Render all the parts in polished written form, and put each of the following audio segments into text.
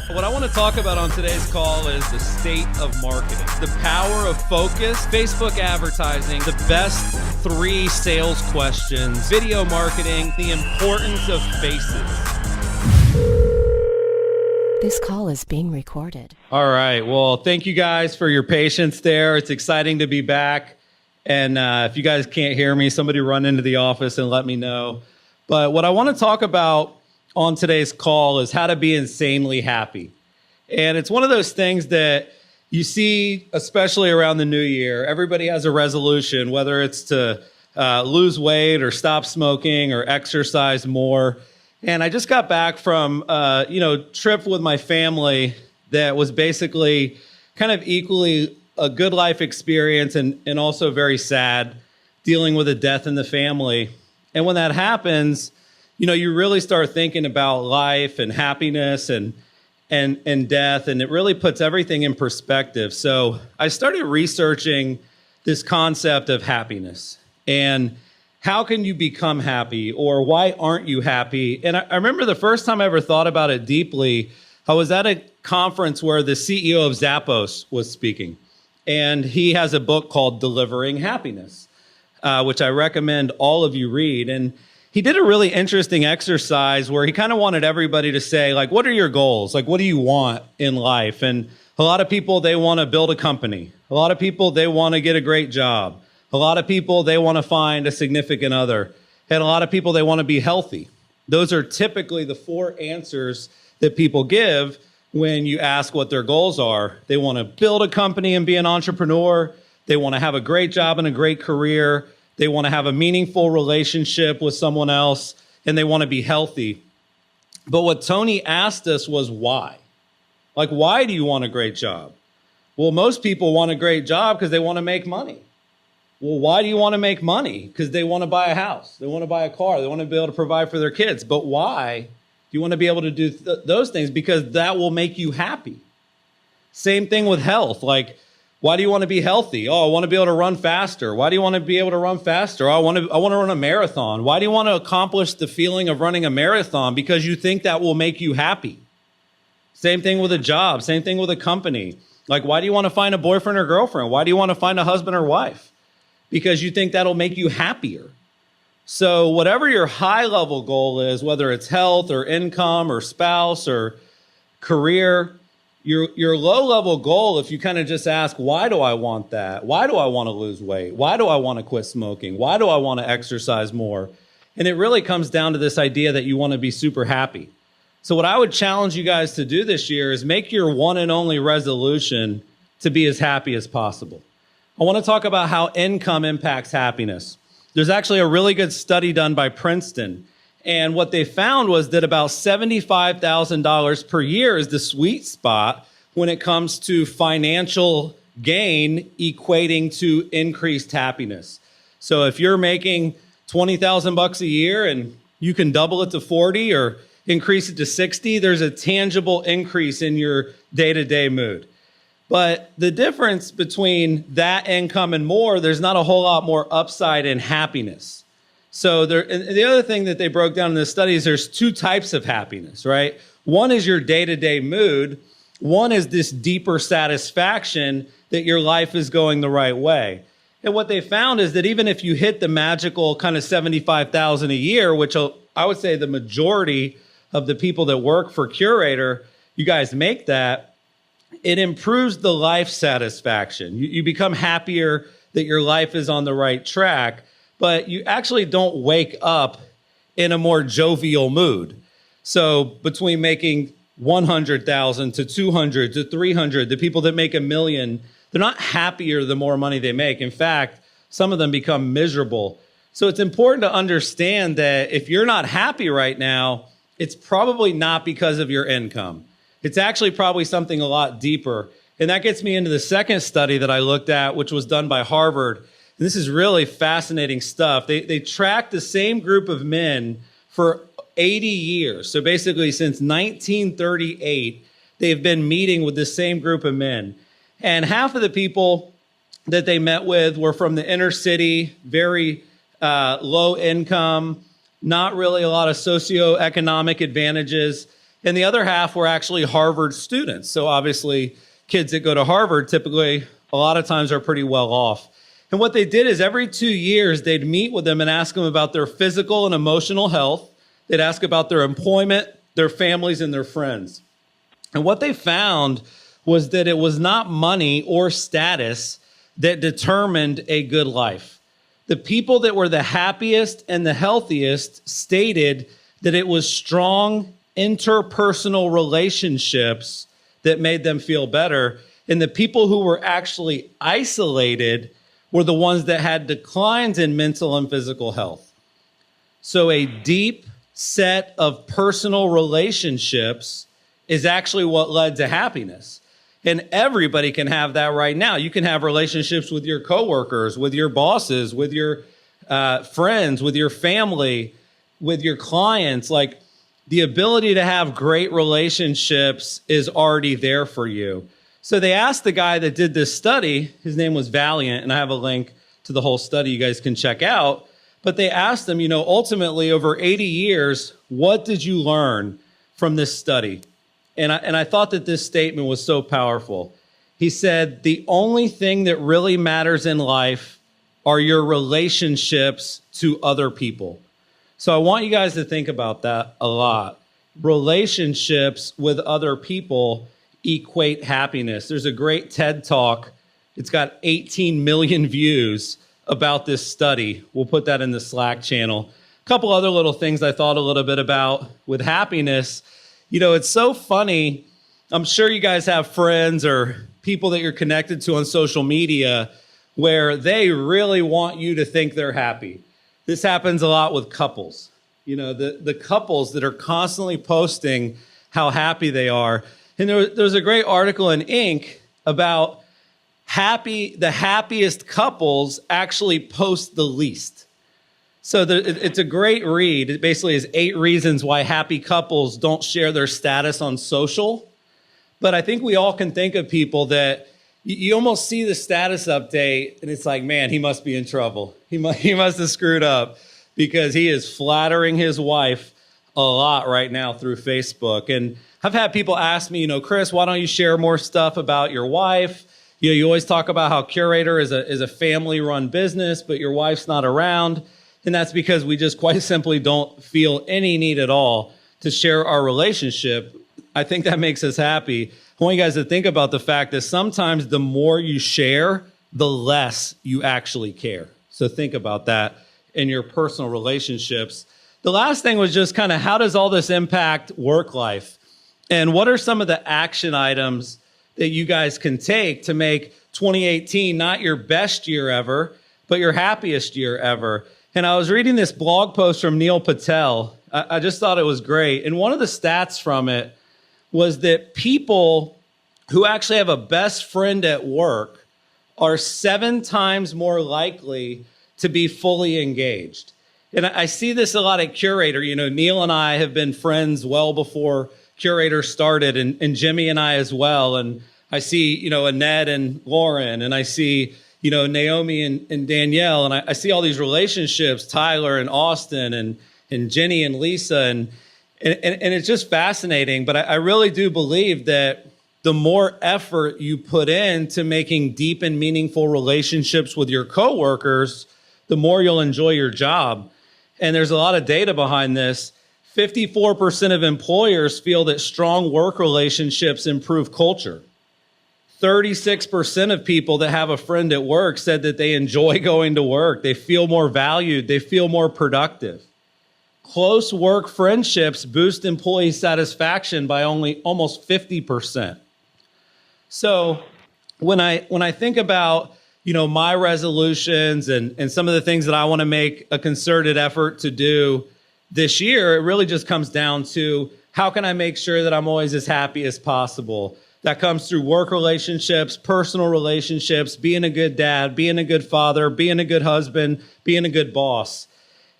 What I want to talk about on today's call is the state of marketing, the power of focus, Facebook advertising, the best 3 sales questions, video marketing, the importance of faces. This call is being recorded. All right. Well, thank you guys for your patience there. It's exciting to be back. And if you guys can't hear me, somebody run into the office and let me know. But what I want to talk about on today's call is how to be insanely happy. And it's one of those things that you see, especially around the new year. Everybody has a resolution, whether it's to lose weight or stop smoking or exercise more. And I just got back from trip with my family that was basically kind of equally a good life experience and also very sad, dealing with a death in the family. And when that happens, you really start thinking about life and happiness and death, and it really puts everything in perspective. So I started researching this concept of happiness and how can you become happy, or why aren't you happy? And I remember the first time I ever thought about it deeply, I was at a conference where the CEO of Zappos was speaking, and he has a book called Delivering Happiness, which I recommend all of you read. And he did a really interesting exercise where he kind of wanted everybody to say, like, what are your goals? Like, what do you want in life? And a lot of people, they want to build a company. A lot of people, they want to get a great job. A lot of people, they want to find a significant other. And a lot of people, they want to be healthy. Those are typically the 4 answers that people give when you ask what their goals are. They want to build a company and be an entrepreneur. They want to have a great job and a great career. They want to have a meaningful relationship with someone else, and they want to be healthy. But what Tony asked us was why? Like, why do you want a great job? Well, most people want a great job because they want to make money. Well, why do you want to make money? Because they want to buy a house. They want to buy a car. They want to be able to provide for their kids. But why do you want to be able to do those things? Because that will make you happy. Same thing with health. Like, why do you want to be healthy? Oh, I want to be able to run faster. Why do you want to be able to run faster? Oh, I want to run a marathon. Why do you want to accomplish the feeling of running a marathon? Because you think that will make you happy. Same thing with a job. Same thing with a company. Like, why do you want to find a boyfriend or girlfriend? Why do you want to find a husband or wife? Because you think that'll make you happier. So whatever your high level goal is, whether it's health or income or spouse or career, your low level goal, if you kind of just ask, why do I want that? Why do I want to lose weight? Why do I want to quit smoking? Why do I want to exercise more? And it really comes down to this idea that you want to be super happy. So what I would challenge you guys to do this year is make your one and only resolution to be as happy as possible. I want to talk about how income impacts happiness. There's actually a really good study done by Princeton. And what they found was that about $75,000 per year is the sweet spot when it comes to financial gain equating to increased happiness. So if you're making $20,000 a year and you can double it to 40 or increase it to 60, there's a tangible increase in your day-to-day mood. But the difference between that income and more, there's not a whole lot more upside in happiness. So the other thing that they broke down in this study is there's 2 types of happiness, right? One is your day-to-day mood. One is this deeper satisfaction that your life is going the right way. And what they found is that even if you hit the magical kind of $75,000 a year, which I would say the majority of the people that work for Curator, you guys make that, it improves the life satisfaction. You become happier that your life is on the right track, but you actually don't wake up in a more jovial mood. So between making 100,000 to 200 to 300, the people that make $1 million, they're not happier the more money they make. In fact, some of them become miserable. So it's important to understand that if you're not happy right now, it's probably not because of your income. It's actually probably something a lot deeper. And that gets me into the second study that I looked at, which was done by Harvard. And this is really fascinating stuff. They tracked the same group of men for 80 years. So basically since 1938, they've been meeting with the same group of men. And half of the people that they met with were from the inner city, very low income, not really a lot of socioeconomic advantages. and the other half were actually Harvard students. So obviously, kids that go to Harvard typically, a lot of times, are pretty well off. And what they did is every 2 years, they'd meet with them and ask them about their physical and emotional health. They'd ask about their employment, their families, and their friends. And what they found was that it was not money or status that determined a good life. The people that were the happiest and the healthiest stated that it was strong interpersonal relationships that made them feel better. And the people who were actually isolated were the ones that had declines in mental and physical health. So a deep set of personal relationships is actually what led to happiness. And everybody can have that right now. You can have relationships with your coworkers, with your bosses, with your friends, with your family, with your clients. Like, the ability to have great relationships is already there for you. So they asked the guy that did this study, his name was Valiant, and I have a link to the whole study you guys can check out. But they asked him, ultimately over 80 years, what did you learn from this study? And I thought that this statement was so powerful. He said, the only thing that really matters in life are your relationships to other people. So I want you guys to think about that a lot. Relationships with other people equate happiness. There's a great TED Talk. It's got 18 million views about this study. We'll put that in the Slack channel. A couple other little things I thought a little bit about with happiness. It's so funny. I'm sure you guys have friends or people that you're connected to on social media where they really want you to think they're happy. This happens a lot with couples. The couples that are constantly posting how happy they are. And there was a great article in Inc. about the happiest couples actually post the least. So it's a great read. It basically is 8 reasons why happy couples don't share their status on social. But I think we all can think of people that you almost see the status update and it's like, man, he must be in trouble. He must have screwed up because he is flattering his wife a lot right now through Facebook. And I've had people ask me, Chris, why don't you share more stuff about your wife? You always talk about how Curator is a family-run business, but your wife's not around. And that's because we just quite simply don't feel any need at all to share our relationship. I think that makes us happy. I want you guys to think about the fact that sometimes the more you share, the less you actually care. So think about that in your personal relationships. The last thing was just kind of how does all this impact work life? And what are some of the action items that you guys can take to make 2018 not your best year ever, but your happiest year ever? And I was reading this blog post from Neil Patel. I just thought it was great. And one of the stats from it was that people who actually have a best friend at work are 7 times more likely to be fully engaged. And I see this a lot at Curator. Neil and I have been friends well before Curator started, and Jimmy and I as well. And I see, Annette and Lauren, and I see, Naomi and Danielle, and I see all these relationships, Tyler and Austin and Jenny and Lisa, and it's just fascinating. But I really do believe that the more effort you put into making deep and meaningful relationships with your coworkers, the more you'll enjoy your job. And there's a lot of data behind this. 54% of employers feel that strong work relationships improve culture. 36% of people that have a friend at work said that they enjoy going to work. They feel more valued. They feel more productive. Close work friendships boost employee satisfaction by almost 50%. So when I think about, my resolutions and some of the things that I want to make a concerted effort to do this year, it really just comes down to how can I make sure that I'm always as happy as possible? That comes through work relationships, personal relationships, being a good dad, being a good father, being a good husband, being a good boss.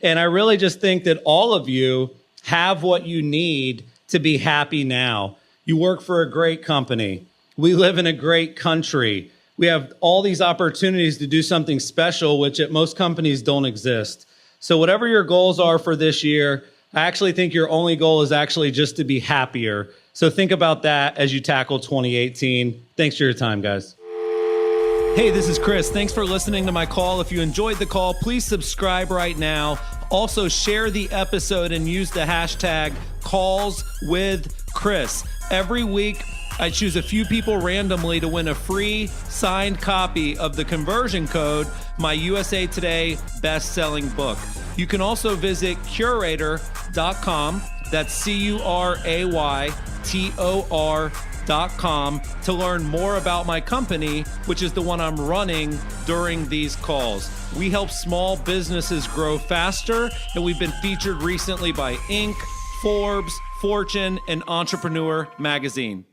And I really just think that all of you have what you need to be happy now. You work for a great company. We live in a great country. We have all these opportunities to do something special, which at most companies don't exist. So whatever your goals are for this year, I actually think your only goal is actually just to be happier. So think about that as you tackle 2018. Thanks for your time, guys. Hey, this is Chris. Thanks for listening to my call. If you enjoyed the call, please subscribe right now. Also, share the episode and use the hashtag #CallsWithChris. Every week, I choose a few people randomly to win a free signed copy of The Conversion Code, my USA Today best-selling book. You can also visit Curaytor.com. That's CURAYTOR.com to learn more about my company, which is the one I'm running during these calls. We help small businesses grow faster, and we've been featured recently by Inc., Forbes, Fortune, and Entrepreneur Magazine.